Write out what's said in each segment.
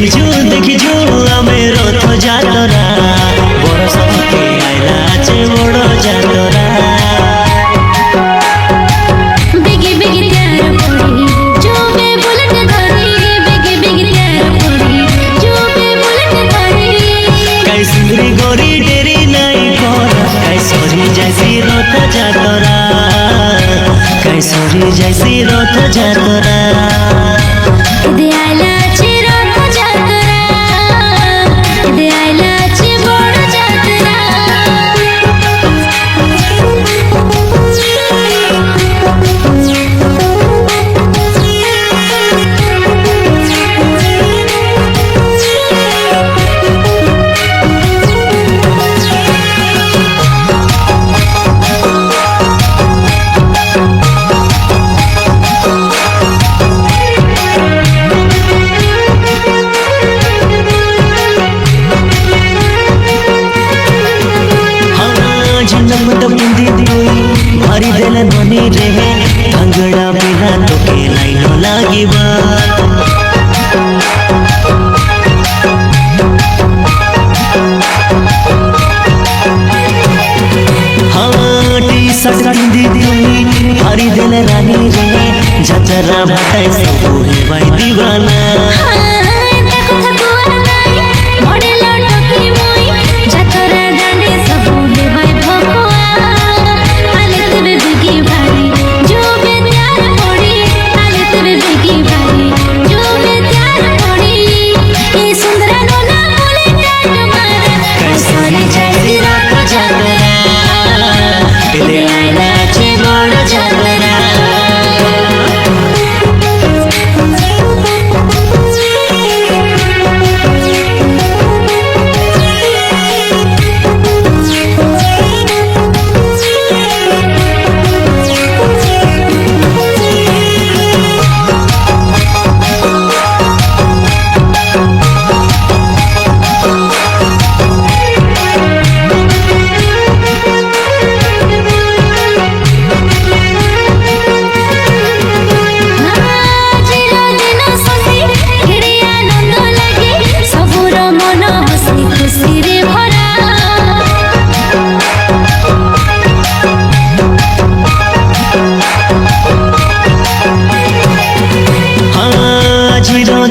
देखिजु आमे रथ जातरा बरस के आइला जे बड़ जातरा बेगी बेगी त्यार पड़ी जो बे बुलेट धरी बेगी बेगी त्यार पड़ी जो बे बुलेट धरी काई सुंदरी गोरी डेरी नहीं कर काई सरी जैसी रथ जातरा काई सरी जैसी रथ जातरा दे आइला चे रथ जातरा दे आइला चे बड़ जातरा जनम बुंदी कोई भरी देले बनी रहे भंगड़ा बिना तो के लाइन लागिबा हाँ टी शर्ट बुंदी कोई भरी देले रानी रहे जतरा बताए सब है भाई दीवाना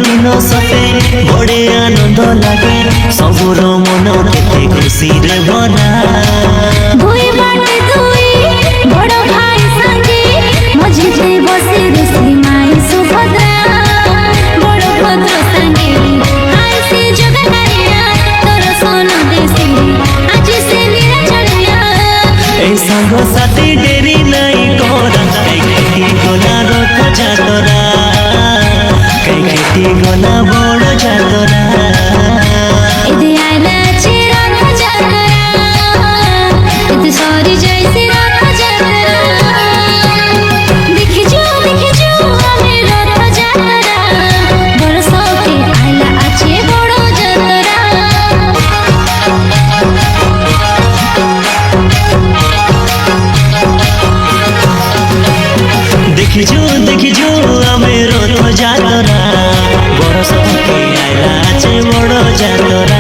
दिन सते बड़े आनंद लगे सबुर मन केते खुशी रे भरा दुई बाटे दुई बड़ भाई संगे मझिते बसे ऋषि माई सुभद्रा बड़ भद्र संगे आई से जगन्नारिया तोर सोन देसी आज से निराचलिया ए संग साथी डेरी नहीं कोरा कई गोला रथ जातरा कई गोला बड़ जातरा दे आइला चे रथ जातरा इते सरी जैसी रथ जातरा देखिजु आमे रथ जातरा बरस के आइला आछे बड़ जातरा देखिजु आमे रथ जातरा बरस के आइला जे बड़ जातरा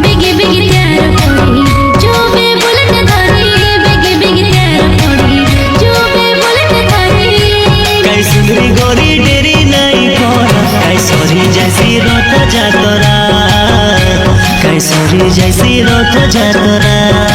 बेगी बेगी त्यार पड़ी जो बे बुलेट धरी बेगी बेगी त्यार पड़ी जो बे बुलेट धरी काई सुंदरी गोरी डेरी नहीं कर काई सरी जैसी रथ जातरा काई सरी जैसी रथ जातरा।